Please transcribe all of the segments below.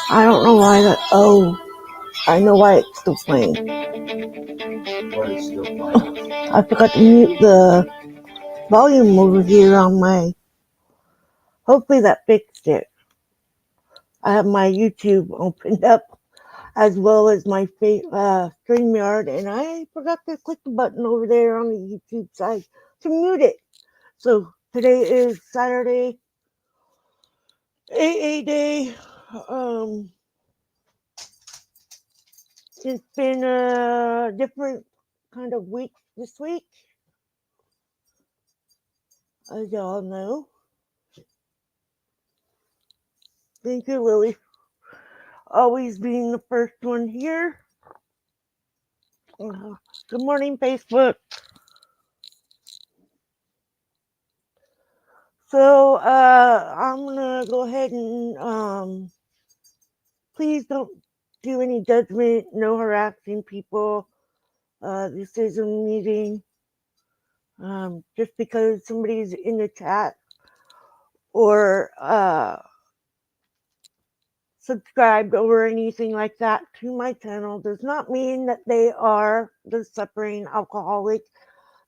I don't know why that. Oh, I know why it's still playing. What is still playing? I forgot to mute the volume over here on my. Hopefully that fixed it. I have my YouTube opened up as well as my StreamYard, and I forgot to click the button over there on the YouTube side to mute it. So today is Saturday, AA Day. It's been a different kind of week this week, as y'all know. Thank you, Lily. Always being the first one here. Good morning, Facebook. So I'm gonna go ahead and please don't do any judgment, no harassing people. This is a meeting. Just because somebody's in the chat or subscribed or anything like that to my channel does not mean that they are the suffering alcoholic.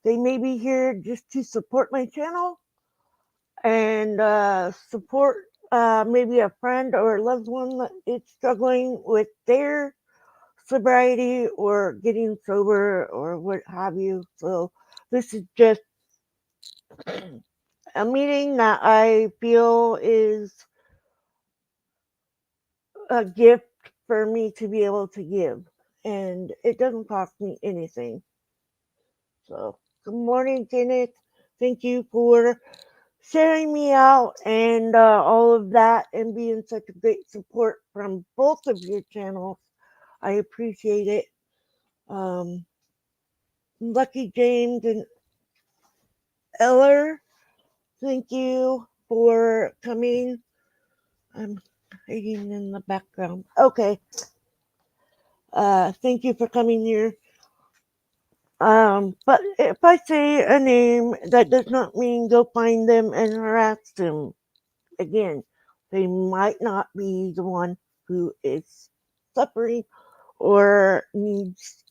They may be here just to support my channel and support maybe a friend or a loved one that is struggling with their sobriety or getting sober or what have you. So this is just a meeting that I feel is a gift for me to be able to give, and it doesn't cost me anything. So good morning, Kenneth. Thank you for sharing me out and all of that and being such a great support from both of your channels. I appreciate it. Lucky James and Eller, thank you for coming. I'm hiding in the background. Okay. Thank you for coming here. But if I say a name, that does not mean go find them and harass them. Again, they might not be the one who is suffering or needs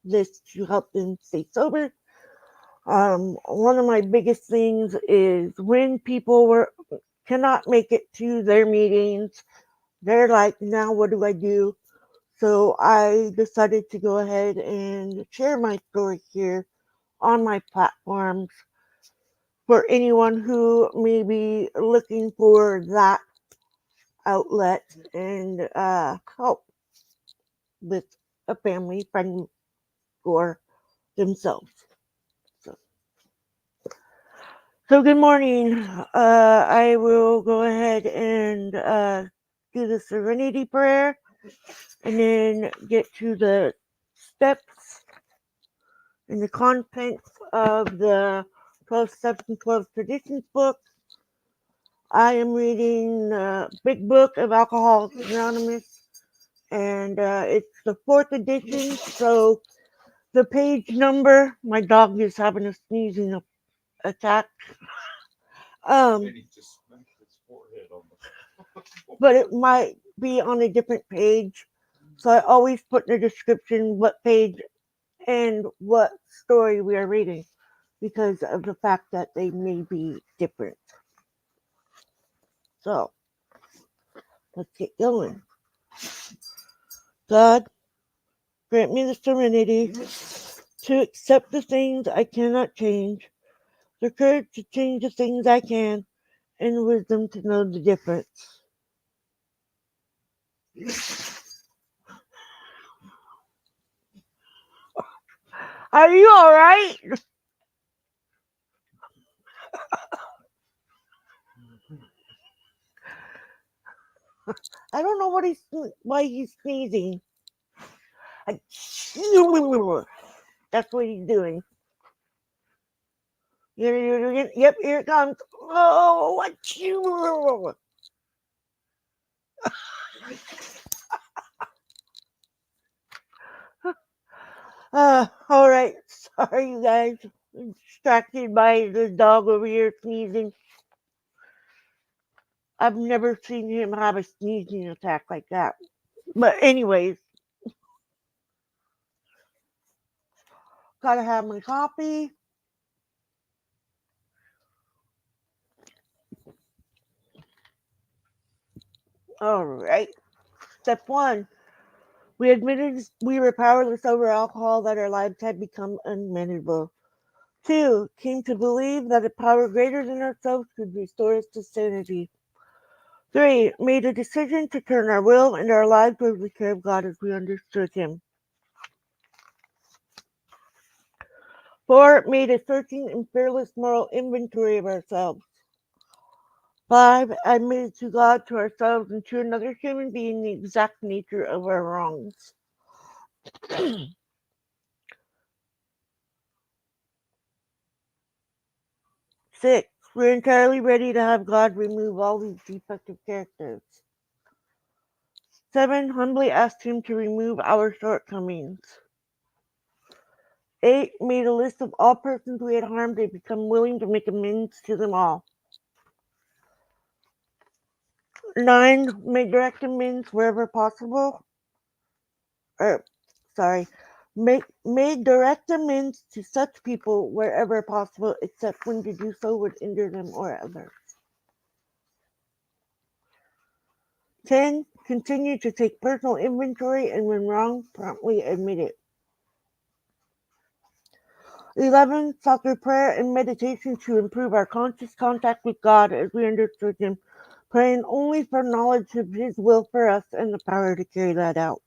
this to help them stay sober. One of my biggest things is when people cannot make it to their meetings, they're like, now what do I do? So I decided to go ahead and share my story here on my platforms for anyone who may be looking for that outlet and help with a family, friend, or themselves. So good morning. I will go ahead and do the serenity prayer and then get to the steps and the contents of the 12 Steps and 12 Traditions book. I am reading Big Book of Alcoholics Anonymous, and it's the fourth edition. So the page number, my dog is having a sneezing attack. And Um, he just smacked his forehead on the but it might be on a different page. So I always put in the description what page and what story we are reading because of the fact that they may be different. So let's get going. God, grant me the serenity to accept the things I cannot change, the courage to change the things I can, and wisdom to know the difference. Are you all right? I don't know why he's sneezing. I- That's what he's doing. Yep, here it comes. Oh, what you? All right. Sorry, you guys. I'm distracted by the dog over here sneezing. I've never seen him have a sneezing attack like that. But anyways, gotta have my coffee. All right. Step one. We admitted we were powerless over alcohol, that our lives had become unmanageable. Two, came to believe that a power greater than ourselves could restore us to sanity. Three, made a decision to turn our will and our lives over to the care of God as we understood Him. Four, made a searching and fearless moral inventory of ourselves. Five, admitted to God, to ourselves, and to another human being the exact nature of our wrongs. Six, we're entirely ready to have God remove all these defective characters. Seven, humbly asked Him to remove our shortcomings. Eight, made a list of all persons we had harmed and become willing to make amends to them all. Nine, made direct amends wherever possible. Or, sorry, made direct amends to such people wherever possible, except when to do so would injure them or others. 10. Continue to take personal inventory and when wrong, promptly admit it. 11. Sought through prayer and meditation to improve our conscious contact with God as we understood Him, praying only for knowledge of His will for us and the power to carry that out.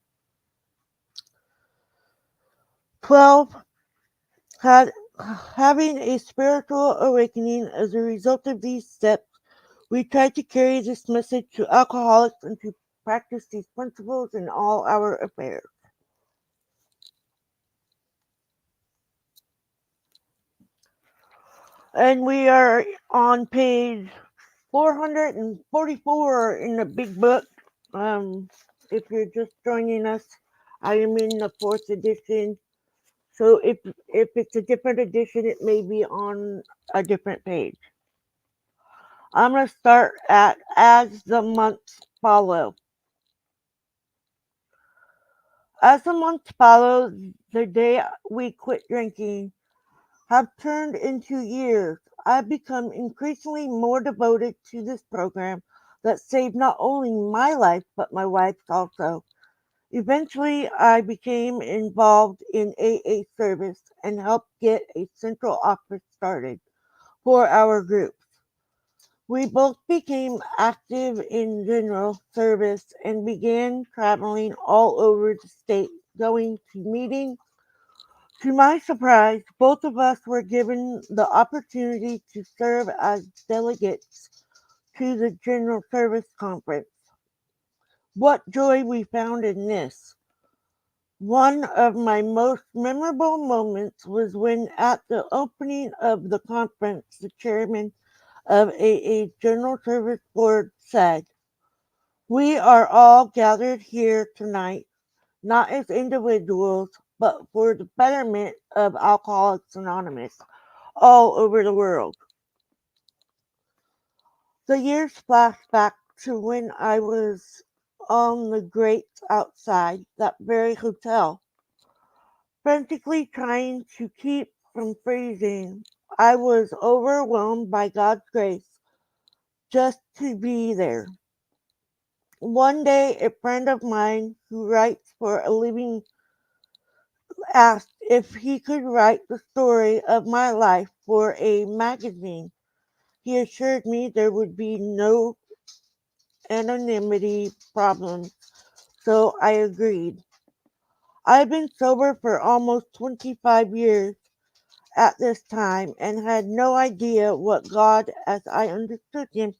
12. Having a spiritual awakening as a result of these steps, we try to carry this message to alcoholics and to practice these principles in all our affairs. And we are on page 444 in the big book. If you're just joining us, I am in the fourth edition. So if it's a different edition, it may be on a different page. I'm going to start at as the months follow. As the months follow, the day we quit drinking have turned into years. I've become increasingly more devoted to this program that saved not only my life, but my wife's also. Eventually, I became involved in AA service and helped get a central office started for our group. We both became active in general service and began traveling all over the state, going to meetings. To my surprise, both of us were given the opportunity to serve as delegates to the General Service Conference. What joy we found in this! One of my most memorable moments was when, at the opening of the conference, the chairman of a General Service Board said, "We are all gathered here tonight, not as individuals, but for the betterment of Alcoholics Anonymous all over the world." The years flash back to when I was on the grates outside that very hotel, frantically trying to keep from freezing. I was overwhelmed by God's grace just to be there. One day, a friend of mine who writes for a living asked if he could write the story of my life for a magazine. He assured me there would be no anonymity problems, so I agreed. I've been sober for almost 25 years at this time and had no idea what God, as I understood Him,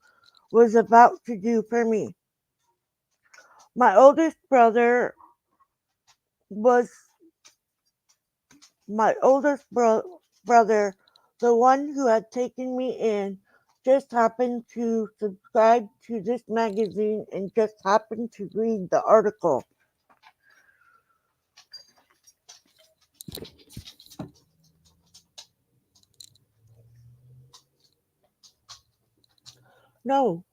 was about to do for me. My oldest brother was my brother, the one who had taken me in, just happened to subscribe to this magazine and just happened to read the article. No,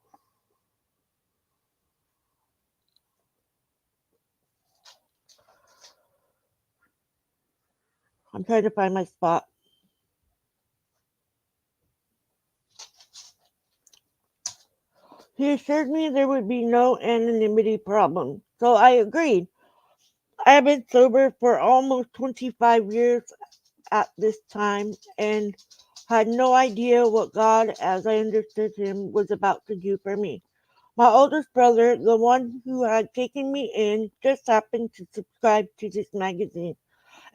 I'm trying to find my spot. He assured me there would be no anonymity problem, so I agreed. I have been sober for almost 25 years at this time and had no idea what God, as I understood Him, was about to do for me. My oldest brother, the one who had taken me in, just happened to subscribe to this magazine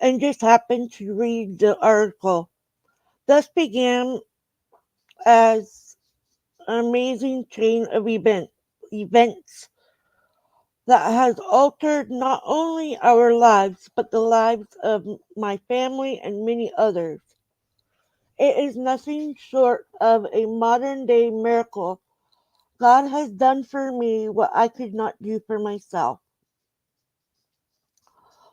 and just happened to read the article. Thus began as an amazing chain of events that has altered not only our lives but the lives of my family and many others. It is nothing short of a modern day miracle. God has done for me what I could not do for myself.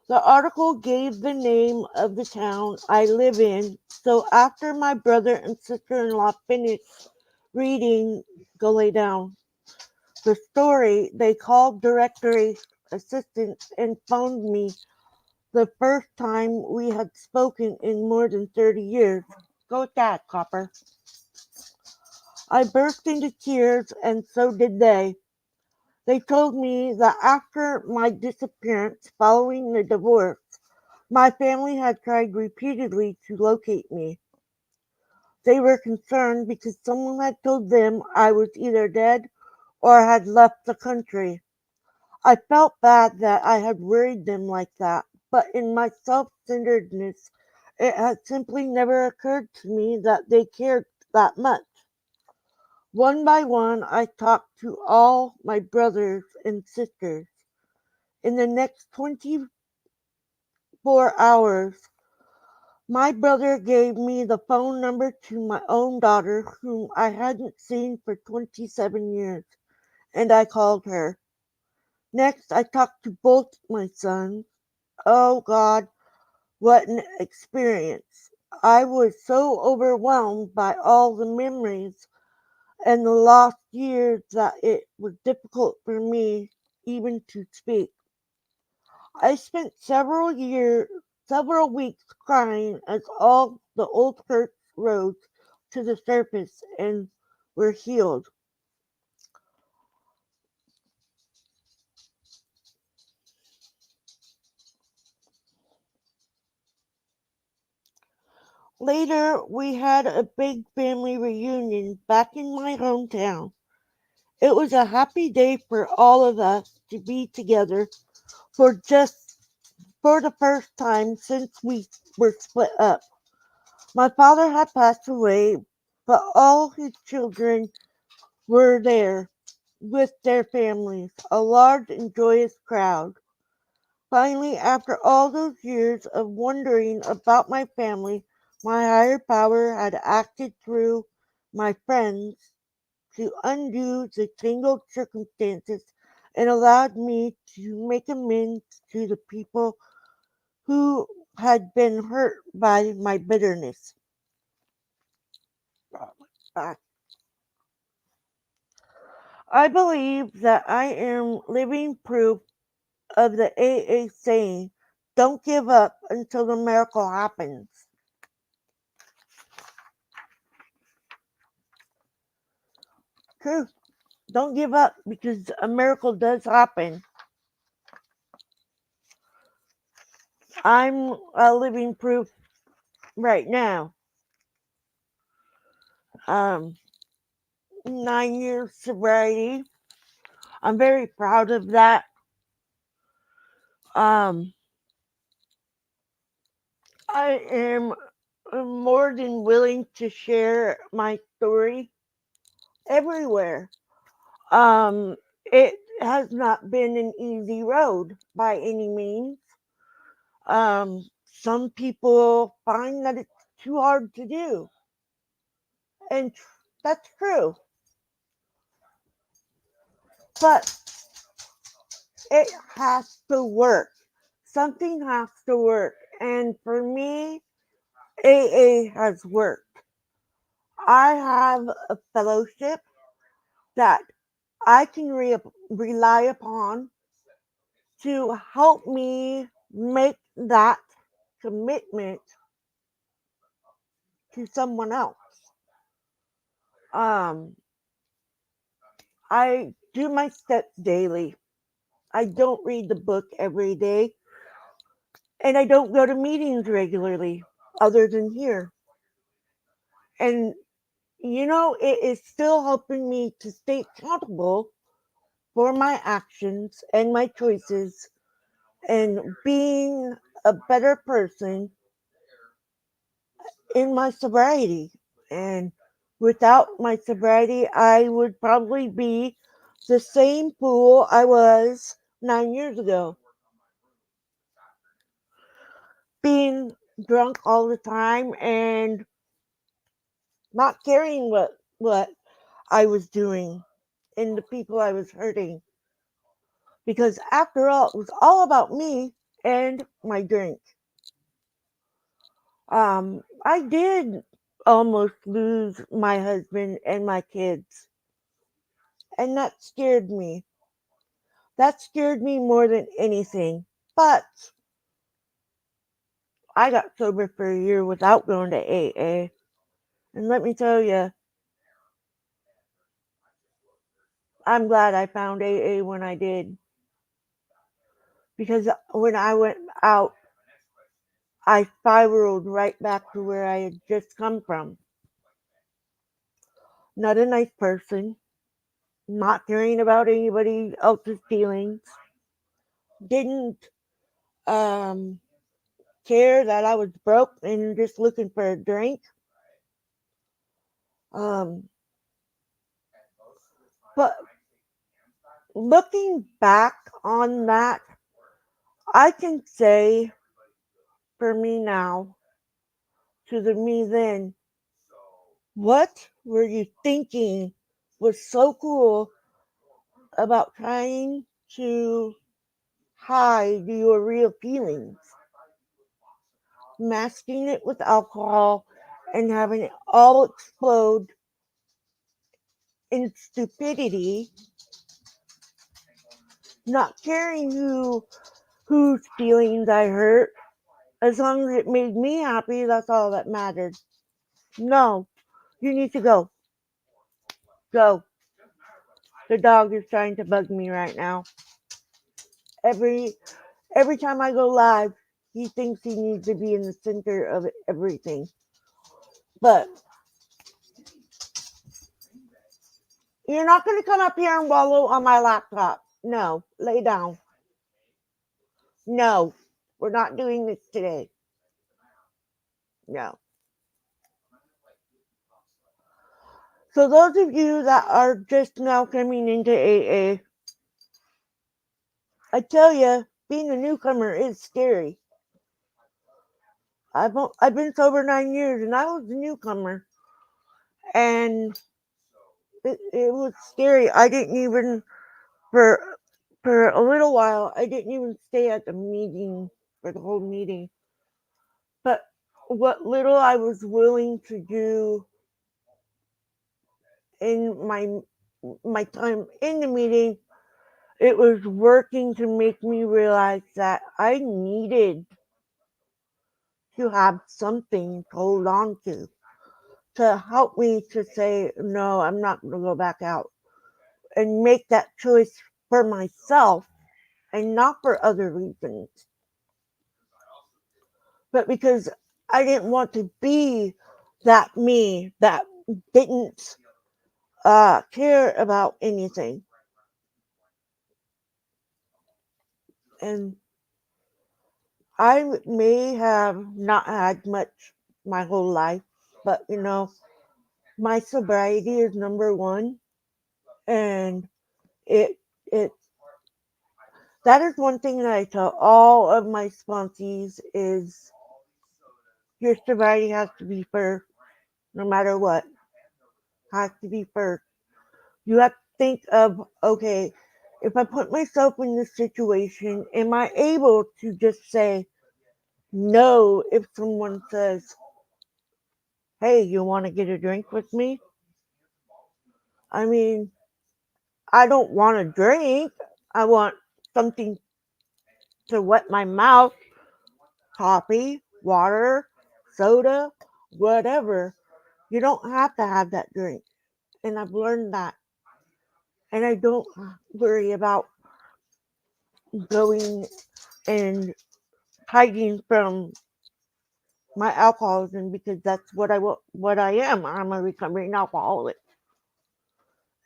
The article gave the name of the town I live in, so after my brother and sister in law finished reading Go Lay Down, the story, they called directory assistants and phoned me the first time we had spoken in more than 30 years. Go with that, Copper. I burst into tears, and so did they. They told me that after my disappearance following the divorce, my family had tried repeatedly to locate me. They were concerned because someone had told them I was either dead or had left the country. I felt bad that I had worried them like that, but in my self-centeredness, it had simply never occurred to me that they cared that much. One by one, I talked to all my brothers and sisters. In the next 24 hours, my brother gave me the phone number to my own daughter, whom I hadn't seen for 27 years, and I called her. Next, I talked to both my sons. Oh God, what an experience! I was so overwhelmed by all the memories and the lost years that it was difficult for me even to speak. I spent several weeks crying as all the old hurts rose to the surface and were healed. Later, we had a big family reunion back in my hometown. It was a happy day for all of us to be together for just for the first time since we were split up. My father had passed away, but all his children were there with their families, a large and joyous crowd. Finally, after all those years of wondering about my family, my higher power had acted through my friends to undo the tangled circumstances and allowed me to make amends to the people who had been hurt by my bitterness. Uh, I believe that I am living proof of the AA saying, don't give up until the miracle happens. True. Don't give up because a miracle does happen. I'm a living proof right now. Um, 9 years sobriety. I'm very proud of that. Um, I am more than willing to share my story everywhere. It has not been an easy road by any means. Some people find that it's too hard to do, and that's true. But it has to work. Something has to work, and for me, AA has worked. I have a fellowship that I can rely upon to help me make that commitment to someone else. Um, I do my steps daily. I don't read the book every day, and I don't go to meetings regularly, other than here. And it is still helping me to stay accountable for my actions and my choices and being a better person in my sobriety. And without my sobriety, I would probably be the same fool I was 9 years ago, being drunk all the time and not caring what I was doing and the people I was hurting. Because after all, it was all about me and my drink. I did almost lose my husband and my kids, and that scared me. That scared me more than anything. But I got sober for a year without going to AA. And let me tell you, I'm glad I found AA when I did. Because when I went out, I spiraled right back to where I had just come from. Not a nice person, not caring about anybody else's feelings, didn't um, care that I was broke and just looking for a drink. Um, but looking back on that, I can say for me now to the me then, what were you thinking was so cool about trying to hide your real feelings, masking it with alcohol and having it all explode in stupidity, not caring whose feelings I hurt. As long as it made me happy, that's all that mattered. No, you need to go. Go. The dog is trying to bug me right now. Every every time I go live, he thinks he needs to be in the center of everything. But you're not going to come up here and wallow on my laptop. No, lay down. No, we're not doing this today. No. So those of you that are just now coming into AA, I tell you, being a newcomer is scary. I've been sober 9 years and I was a newcomer, and it was scary. I didn't even for for a little while. I didn't even stay at the meeting for the whole meeting. But what little I was willing to do in my time in the meeting, it was working to make me realize that I needed to have something to hold on to help me to say, no, I'm not going to go back out and make that choice for myself and not for other reasons, but because I didn't want to be that me that didn't care about anything. And I may have not had much my whole life, but my sobriety is number one, and it it that is one thing that I tell all of my sponsees is your sobriety has to be first, no matter what. Has to be first. You have to think of, okay, if I put myself in this situation, am I able to just say no if someone says, hey, you want to get a drink with me? I mean, I don't want a drink. I want something to wet my mouth, coffee, water, soda, whatever. You don't have to have that drink. And I've learned that. And I don't worry about going and hiding from my alcoholism because that's what I am. I'm a recovering alcoholic.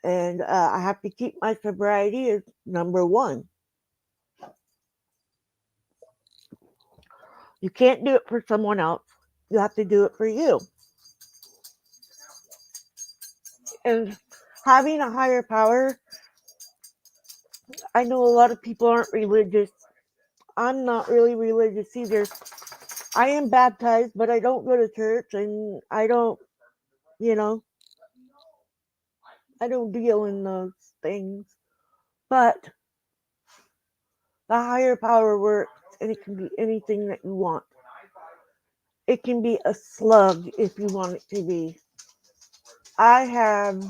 And I have to keep my sobriety as number one. You can't do it for someone else. You have to do it for you. And having a higher power, I know a lot of people aren't religious. I'm not really religious either. I am baptized, but I don't go to church and you know, I don't deal in those things. But the higher power works and it can be anything that you want. It can be a slug if you want it to be. I have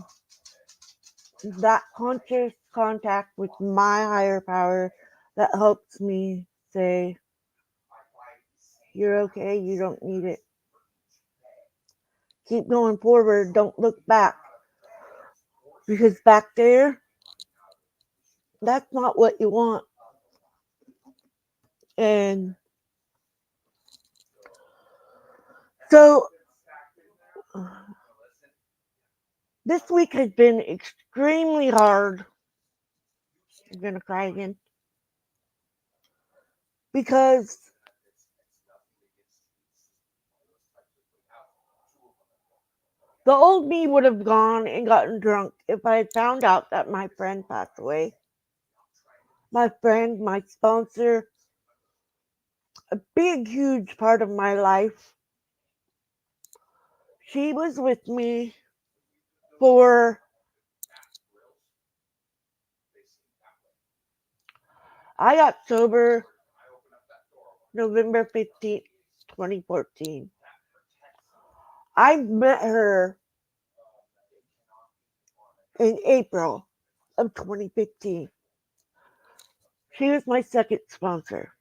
that conscious contact with my higher power that helps me say, you're okay, you don't need it. Keep going forward, don't look back. Because back there, that's not what you want. And so this week has been extremely hard. I'm going to cry again. Because the old me would have gone and gotten drunk if I had found out that my friend passed away. My friend, my sponsor, a big, huge part of my life. She was with me for I got sober November 15th, 2014. I met her in April of 2015. She was my second sponsor.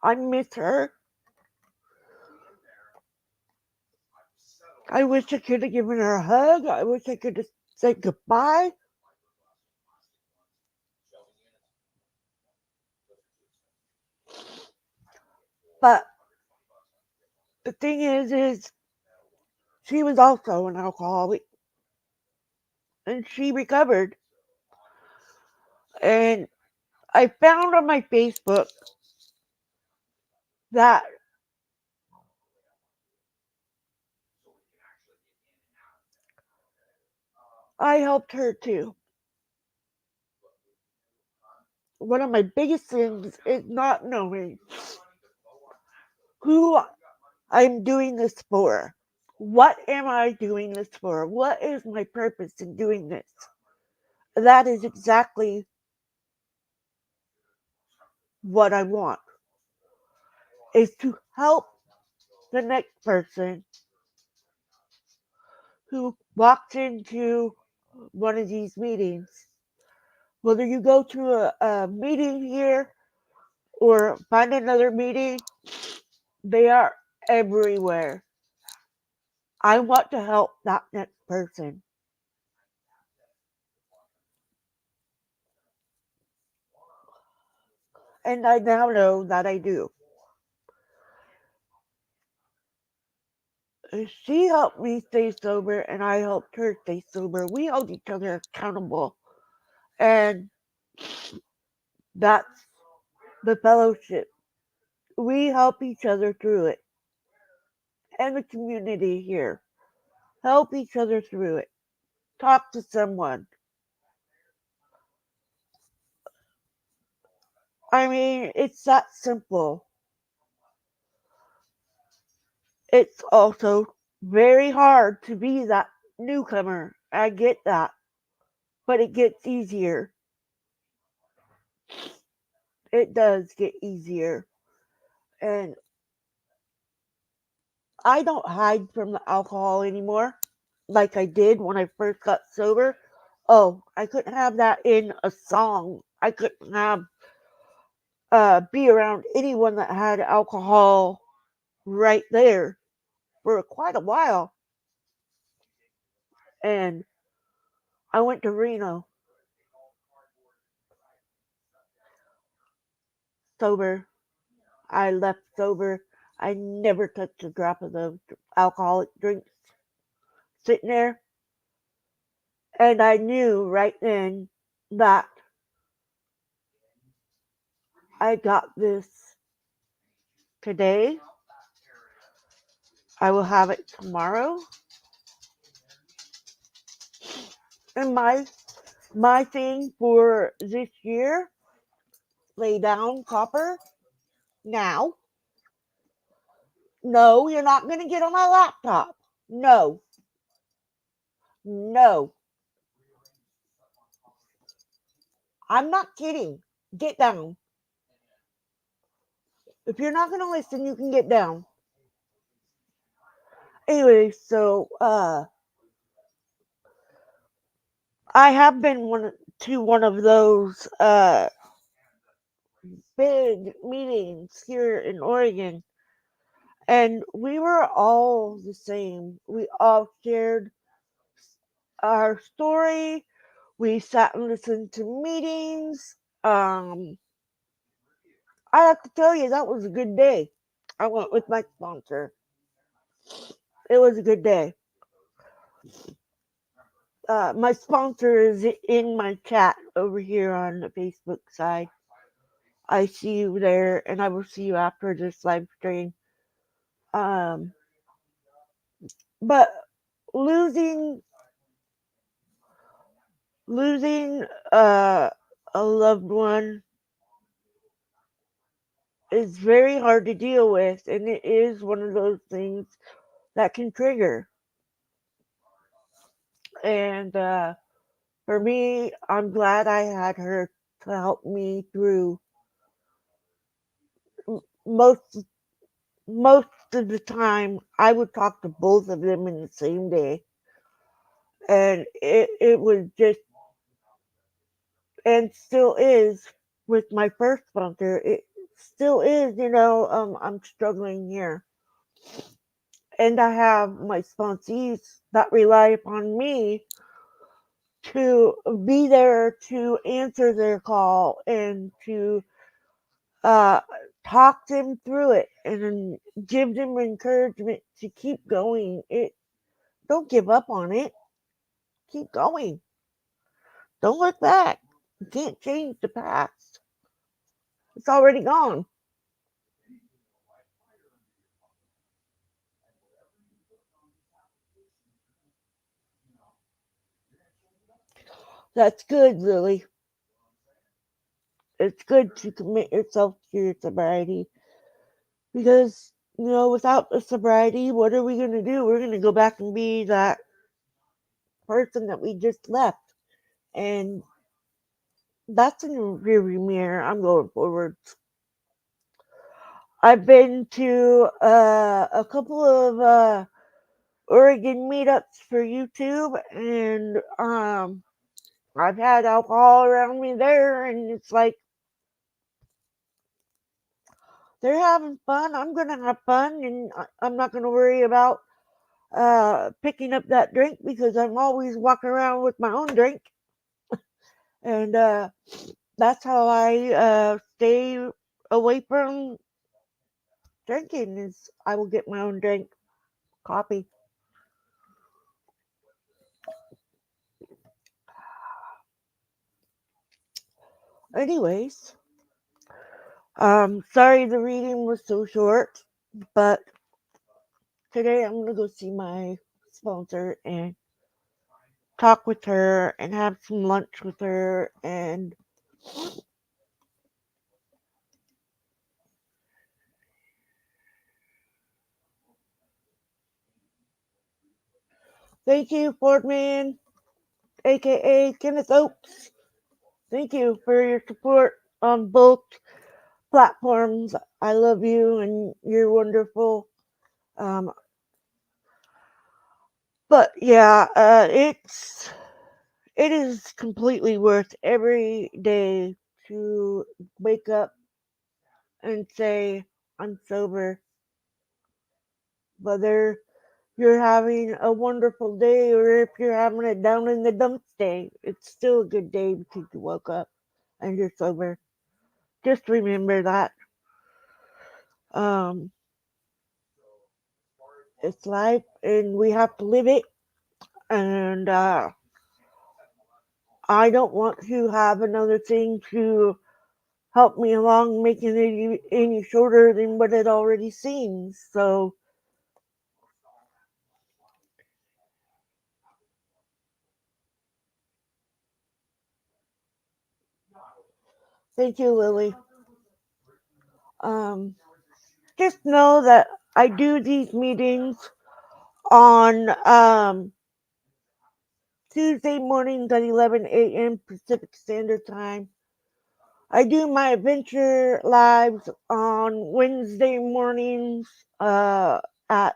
I miss her. I wish I could have given her a hug. I wish I could have said goodbye. But the thing is she was also an alcoholic and she recovered. And I found on my Facebook that I helped her too. One of my biggest sins is not knowing who I'm doing this for? What am I doing this for? What is my purpose in doing this? That is exactly what I want, is to help the next person who walks into one of these meetings. Whether you go to a meeting here or find another meeting, they are everywhere. I want to help that next person. And I now know that I do. She helped me stay sober, and I helped her stay sober. We hold each other accountable. And that's the fellowship. We help each other through it. And the community here. Help each other through it. Talk to someone. I mean, it's that simple. It's also very hard to be that newcomer. I get that. But it gets easier. It does get easier. And I don't hide from the alcohol anymore like I did when I first got sober. Oh, I couldn't have that in a song. I couldn't have be around anyone that had alcohol right there for quite a while. And I went to Reno sober. I left sober. I never touched a drop of those alcoholic drinks sitting there. And I knew right then that I got this today. I will have it tomorrow. And my thing for this year, lay down copper now. No, you're not going to get on my laptop. No, no, I'm not kidding. Get down. If you're not going to listen, you can get down. Anyway, so I have been one of those big meetings here in Oregon, and we were all the same. We all shared our story. We sat and listened to meetings. Um, I have to tell you, that was a good day. I went with my sponsor. It was a good day. My sponsor is in my chat over here on the Facebook side. I see you there, and I will see you after this live stream. Um, but losing losing a loved one is very hard to deal with, and it is one of those things that can trigger. And for me, I'm glad I had her to help me through most most of the time. I would talk to both of them in the same day, and it was just, and still is, with my first sponsor. It still is, I'm struggling here, and I have my sponsees that rely upon me to be there to answer their call and to uh, talk them through it and give them encouragement to keep going. It Don't give up on it. Keep going. Don't look back. You can't change the past. It's already gone. That's good, Lily. It's good to commit yourself to your sobriety because without the sobriety, what are we going to do? We're going to go back and be that person that we just left. And that's in the rearview mirror. I'm going forward. I've been to a couple of Oregon meetups for YouTube, and I've had alcohol around me there, and it's like they're having fun. I'm gonna have fun, and I'm not gonna worry about picking up that drink because I'm always walking around with my own drink, and that's how I stay away from drinking. Is I will get my own drink, coffee. Anyways, sorry the reading was so short, but today I'm gonna go see my sponsor and talk with her and have some lunch with her and thank you, Fordman, aka Kenneth Oaks. Thank you for your support on both platforms. I love you and you're wonderful. Um, but yeah, it is completely worth every day to wake up and say I'm sober, whether you're having a wonderful day or if you're having a down in the dumps day, it's still a good day because you woke up and you're sober. Just remember that. Um, it's life and we have to live it. And I don't want to have another thing to help me along making it any shorter than what it already seems. So thank you, Lily. Um, just know that I do these meetings on Tuesday mornings at 11 a.m. Pacific Standard Time. I do my adventure lives on Wednesday mornings at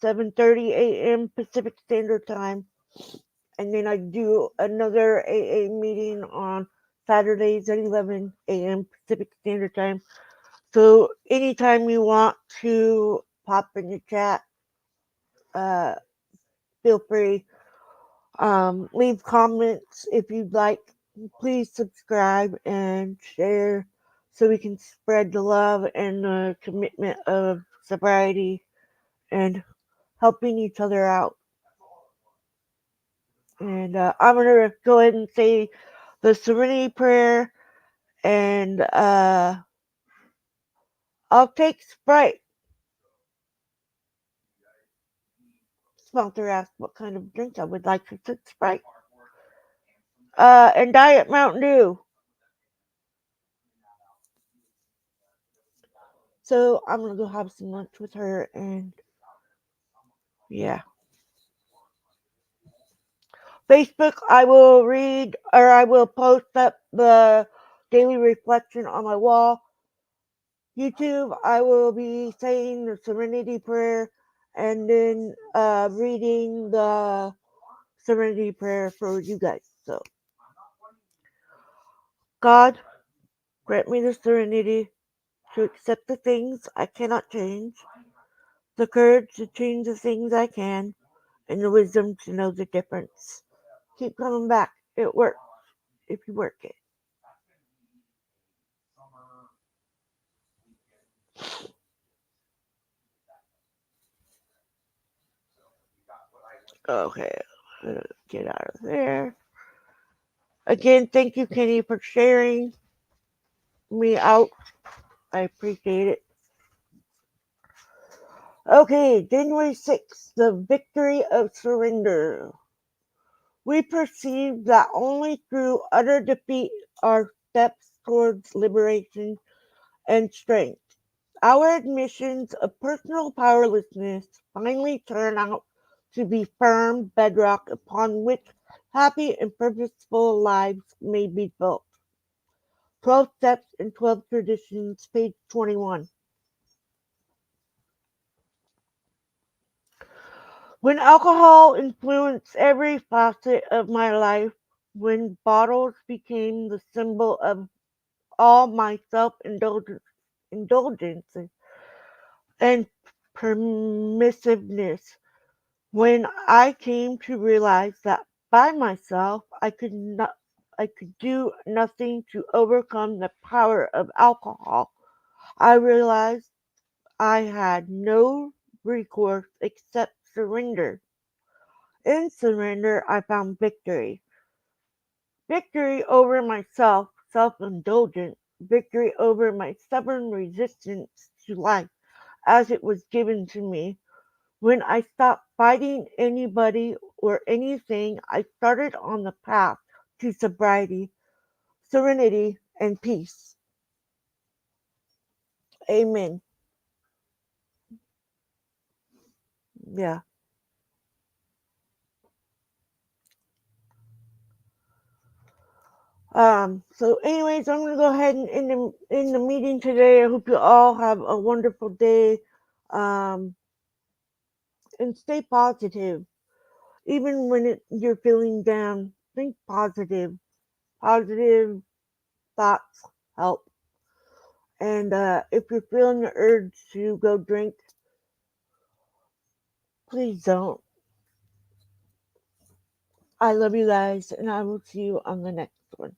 7:30 a.m. Pacific Standard Time, and then I do another AA meeting on Saturdays at 11 a.m. Pacific Standard Time. So anytime you want to pop in the chat, uh, feel free. Leave comments if you'd like. Please subscribe and share so we can spread the love and the commitment of sobriety and helping each other out. And I'm going to go ahead and say the Serenity Prayer, and I'll take Sprite. Sponsor asked what kind of drink I would like to take Sprite. And Diet Mountain Dew. So I'm gonna go have some lunch with her, and yeah. Facebook, I will read or I will post up the daily reflection on my wall. YouTube, I will be saying the Serenity Prayer and then reading the Serenity Prayer for you guys. So, God, grant me the serenity to accept the things I cannot change, the courage to change the things I can, and the wisdom to know the difference. Keep coming back. It works if you work it. Okay, get out of there. Again, thank you, Kenny, for sharing me out. I appreciate it. Okay, January 6th, the victory of surrender. We perceive that only through utter defeat are steps towards liberation and strength. Our admissions of personal powerlessness finally turn out to be firm bedrock upon which happy and purposeful lives may be built. 12 Steps and 12 Traditions, page 21. When alcohol influenced every facet of my life, when bottles became the symbol of all my self indulgences and permissiveness, when I came to realize that by myself I could do nothing to overcome the power of alcohol, I realized I had no recourse except surrender. In surrender, I found victory. Victory over myself, self-indulgence, victory over my stubborn resistance to life as it was given to me. When I stopped fighting anybody or anything, I started on the path to sobriety, serenity, and peace. Amen. Yeah. So anyways, I'm gonna go ahead and end the meeting today. I hope you all have a wonderful day. Um, and stay positive. Even when you're feeling down, think positive. Positive thoughts help. And if you're feeling the urge to go drink, please don't. I love you guys, and I will see you on the next one.